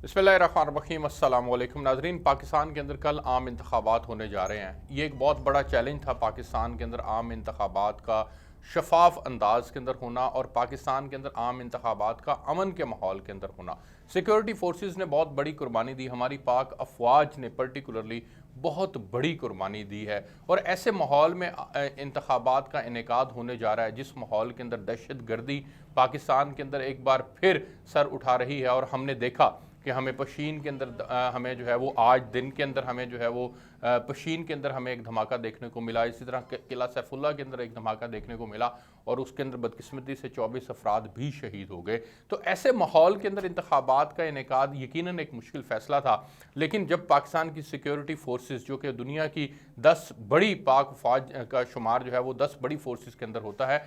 बिस्मिल्लाहिर्रहमानिर्रहीम। अस्सलाम वालेकुम नाज़रीन। पाकिस्तान के अंदर कल आम इंतखाबात होने जा रहे हैं। ये एक बहुत बड़ा चैलेंज था पाकिस्तान के अंदर आम इंतखाबात का शफाफ अंदाज के अंदर होना और पाकिस्तान के अंदर आम इंतखाबात का अमन के माहौल के अंदर होना। सिक्योरिटी फोर्सेस ने बहुत बड़ी कुर्बानी दी, हमारी पाक अफवाज ने पर्टिकुलरली बहुत बड़ी कुर्बानी दी है। और ऐसे माहौल में इंतखाबात का इनेकाद होने जा रहा है जिस माहौल के अंदर दहशत गर्दी पाकिस्तान के अंदर एक बार फिर सर उठा रही है। और हमने देखा कि हमें पशीन के अंदर हमें जो है वो आज दिन के अंदर हमें जो है वो पशीन के अंदर हमें एक धमाका देखने को मिला। इसी तरह किला सैफुल्ला के अंदर एक धमाका देखने को मिला और उसके अंदर बदकिस्मती से 24 अफराद भी शहीद हो गए। तो ऐसे माहौल के अंदर इंतखाबात का इनेकाद यकीनन एक मुश्किल फ़ैसला था, लेकिन जब पाकिस्तान की सिक्योरिटी फोर्सेस जो कि दुनिया की 10 बड़ी पाक फौज का शुमार जो है वो 10 बड़ी फोर्सेस के अंदर होता है,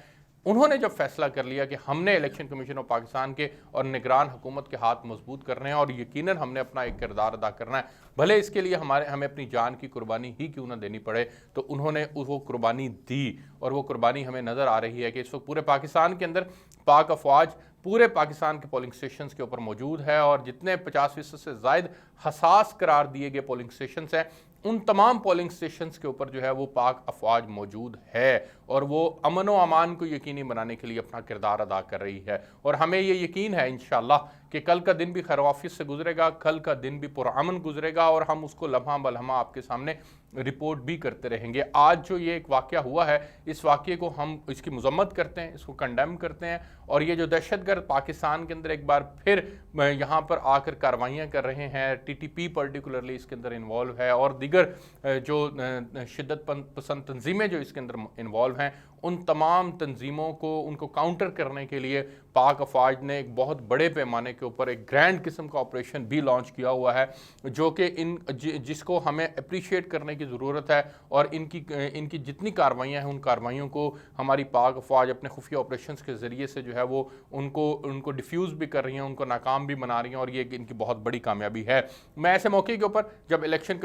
उन्होंने जब फैसला कर लिया कि हमने इलेक्शन कमीशन ऑफ पाकिस्तान के और निगरान हुकूमत के हाथ मजबूत करने हैं और यकीनन हमने अपना एक किरदार अदा करना है, भले इसके लिए हमें अपनी जान की कुर्बानी ही क्यों ना देनी पड़े, तो उन्होंने वो कुर्बानी दी। और वो कुर्बानी हमें नज़र आ रही है कि इस वक्त पूरे पाकिस्तान के अंदर पाक अफवाज पूरे पाकिस्तान के पोलिंग स्टेशंस के ऊपर मौजूद है और जितने 50% से ज़ायद हसास करार दिए गए पोलिंग स्टेशंस हैं उन तमाम पोलिंग स्टेशंस के ऊपर जो है वो पाक अफवाज मौजूद है और वो अमन व अमान को यकीनी बनाने के लिए अपना किरदार अदा कर रही है। और हमें ये यकीन है इंशाअल्लाह कि कल का दिन भी खैरवाफियत से गुजरेगा, कल का दिन भी पुरअमन गुजरेगा और हम उसको लम्हा बलम्हा आपके सामने रिपोर्ट भी करते रहेंगे। आज जो ये एक वाक़या हुआ है, इस वाक़ये को हम इसकी मज़म्मत करते हैं, इसको कंडेम करते हैं। और ये जो दहशतगर्द पाकिस्तान के अंदर एक बार फिर यहाँ पर आकर कार्रवाइयाँ कर रहे हैं, TTP पर्टिकुलरली इसके अंदर इन्वॉल्व है और दीगर जो शिद्दत पसंद तंजीमें जो इसके अंदर इन्वॉल्व हैं, उन तमाम तंजीमों को उनको काउंटर करने के लिए पाक अफवाज ने एक बहुत बड़े पैमाने के ऊपर एक ग्रैंड किस्म का ऑपरेशन भी लॉन्च किया हुआ है, जो कि जिसको हमें अप्रिशिएट करने की ज़रूरत है। और इनकी जितनी कार्रवाइयाँ हैं उन कार्रवाइयों को हमारी पाक अफवाज अपने खुफिया ऑपरेशंस के ज़रिए से जो है वो उनको डिफ्यूज़ भी कर रही हैं, उनको नाकाम भी बना रही हैं और ये इनकी बहुत बड़ी कामयाबी है। मैं ऐसे मौके के ऊपर जब इलेक्शन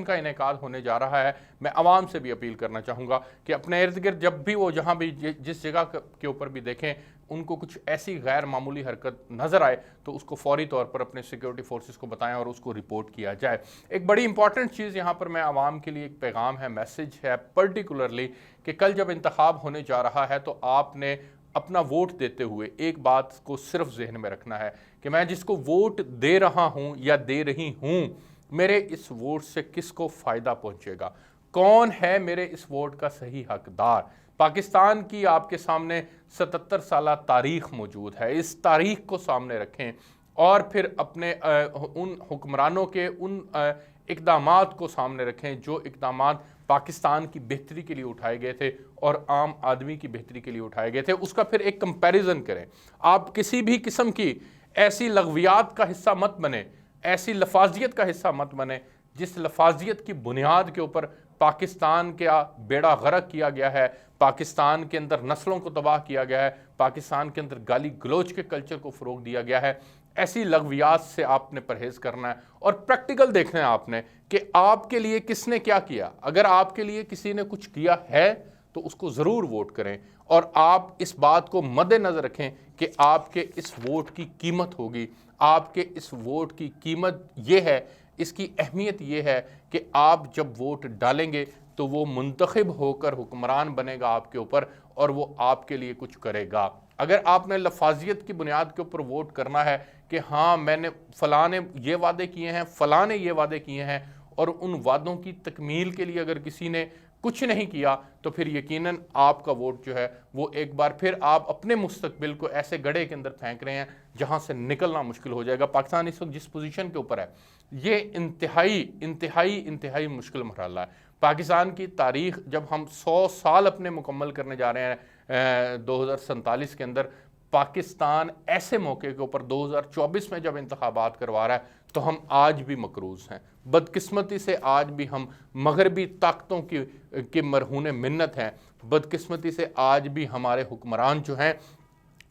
का इनेकाद होने जा रहा है, मैं आवाम से भी अपील करना चाहूँगा कि अपने इर्द गिर्द जब भी वो जहाँ भी जिस जगह के ऊपर भी देखें उनको कुछ ऐसी गैर मामूली हरकत नज़र आए तो उसको फौरी तौर पर अपने सिक्योरिटी फोर्सेस को बताएं और उसको रिपोर्ट किया जाए। एक बड़ी इंपॉर्टेंट चीज़ यहाँ पर मैं आवाम के लिए एक पैगाम है, मैसेज है पर्टिकुलरली कि कल जब इंतखाब होने जा रहा है तो आपने अपना वोट देते हुए एक बात को सिर्फ जहन में रखना है कि मैं जिसको वोट दे रहा हूँ या दे रही हूँ, मेरे इस वोट से किसको फ़ायदा पहुँचेगा, कौन है मेरे इस वोट का सही हकदार। पाकिस्तान की आपके सामने 77 साल तारीख मौजूद है, इस तारीख को सामने रखें और फिर अपने उन हुक्मरानों के उन इक़दामात को सामने रखें जो इक़दामात पाकिस्तान की बेहतरी के लिए उठाए गए थे और आम आदमी की बेहतरी के लिए उठाए गए थे, उसका फिर एक कंपैरिजन करें। आप किसी भी किस्म की ऐसी लग़वियात का हिस्सा मत बने, ऐसी लफाजियत का हिस्सा मत बने जिस लफाजियत की बुनियाद के ऊपर पाकिस्तान का बेड़ा गर्क किया गया है, पाकिस्तान के अंदर नस्लों को तबाह किया गया है, पाकिस्तान के अंदर गाली गलोच के कल्चर को फ़रोग़ दिया गया है। ऐसी लग़वियात से आपने परहेज़ करना है और प्रैक्टिकल देखना है आपने कि आपके लिए किसने क्या किया। अगर आपके लिए किसी ने कुछ किया है तो उसको ज़रूर वोट करें और आप इस बात को मद्देनज़र रखें कि आपके इस वोट की कीमत होगी। आपके इस वोट की कीमत ये है, इसकी अहमियत ये है कि आप जब वोट डालेंगे तो वो मुंतखब होकर हुक्मरान बनेगा आपके ऊपर और वो आपके लिए कुछ करेगा। अगर आपने लफाजियत की बुनियाद के ऊपर वोट करना है कि हाँ मैंने फ़लाँ ने ये वादे किए हैं, फ़लाँ ने ये वादे किए हैं और उन वादों की तकमील के लिए अगर किसी ने कुछ नहीं किया, तो फिर यकीनन आपका वोट जो है वो एक बार फिर आप अपने मुस्तकबिल को ऐसे गड्ढे के अंदर फेंक रहे हैं जहां से निकलना मुश्किल हो जाएगा। पाकिस्तान इस वक्त जिस पोजीशन के ऊपर है ये इंतहाई मुश्किल मरहला है। पाकिस्तान की तारीख जब हम 100 साल अपने मुकम्मल करने जा रहे हैं 2047 के अंदर, पाकिस्तान ऐसे मौके के ऊपर 2024 में जब इंतखाबात करवा रहा है तो हम आज भी मकरूज़ हैं। बदकिस्मती से आज भी हम मगरबी ताकतों की मरहून मिन्नत हैं। बदकिस्मती से आज भी हमारे हुक्मरान जो हैं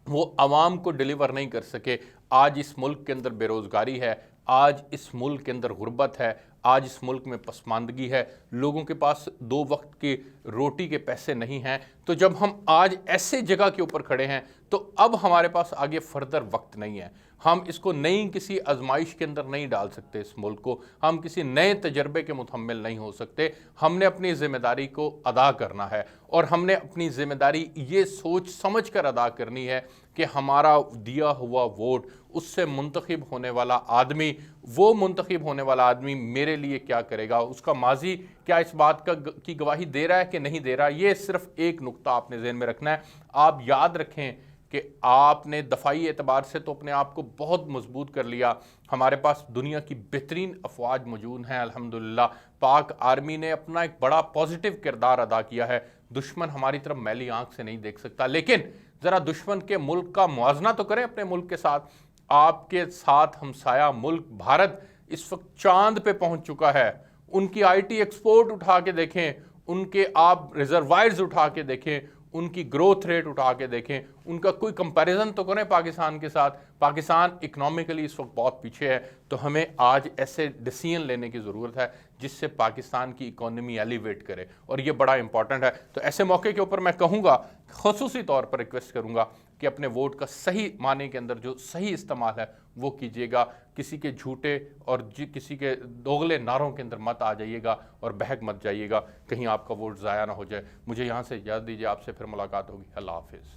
वो आवाम को डिलीवर नहीं कर सके। आज इस मुल्क के अंदर बेरोज़गारी है, आज इस मुल्क के अंदर गुर्बत है, आज इस मुल्क में पसमानदगी है, लोगों के पास 2 वक्त की रोटी के पैसे नहीं हैं। तो जब हम आज ऐसे जगह के ऊपर खड़े हैं तो अब हमारे पास आगे फर्दर वक्त नहीं है। ہم اس کو نئی کسی آزمائش کے اندر نہیں ڈال سکتے، اس ملک کو ہم کسی نئے تجربے کے متحمل نہیں ہو سکتے۔ ہم نے اپنی ذمہ داری کو ادا کرنا ہے، اور ہم نے اپنی ذمہ داری یہ سوچ سمجھ کر ادا کرنی ہے کہ ہمارا دیا ہوا ووٹ، اس سے منتخب ہونے والا آدمی، وہ منتخب ہونے والا آدمی میرے لیے کیا کرے گا، اس کا ماضی کیا اس بات کی گواہی دے رہا ہے کہ نہیں دے رہا۔ یہ صرف ایک نقطہ آپ نے ذہن میں رکھنا ہے۔ آپ یاد رکھیں کہ آپ نے دفاعی اعتبار سے تو اپنے آپ کو بہت مضبوط کر لیا، ہمارے پاس دنیا کی بہترین افواج موجود ہیں الحمدللہ، پاک آرمی نے اپنا ایک بڑا پازیٹیو کردار ادا کیا ہے، دشمن ہماری طرف میلی آنکھ سے نہیں دیکھ سکتا، لیکن ذرا دشمن کے ملک کا موازنہ تو کریں اپنے ملک کے ساتھ۔ آپ کے ساتھ ہمسایہ ملک بھارت اس وقت چاند پہ پہنچ چکا ہے، ان کی آئی ٹی ایکسپورٹ اٹھا کے دیکھیں، ان کے آپ ریزروائرز اٹھا کے دیکھیں، ان کی گروتھ ریٹ اٹھا کے دیکھیں، ان کا کوئی کمپیریزن تو کریں پاکستان کے ساتھ۔ پاکستان اکنومیکلی اس وقت بہت پیچھے ہے، تو ہمیں آج ایسے ڈیسیژن لینے کی ضرورت ہے جس سے پاکستان کی اکانومی ایلیویٹ کرے، اور یہ بڑا امپورٹنٹ ہے۔ تو ایسے موقع کے اوپر میں کہوں گا، خصوصی طور پر ریکویسٹ کروں گا کہ اپنے ووٹ کا صحیح معنی کے اندر جو صحیح استعمال ہے وہ کیجیے گا، کسی کے جھوٹے اور کسی کے دوغلے نعروں کے اندر مت آ جائیے گا اور بہک مت جائیے گا، کہیں آپ کا ووٹ ضائع نہ ہو جائے۔ مجھے یہاں سے اجازت دیجیے، آپ سے پھر ملاقات ہوگی۔ اللہ حافظ۔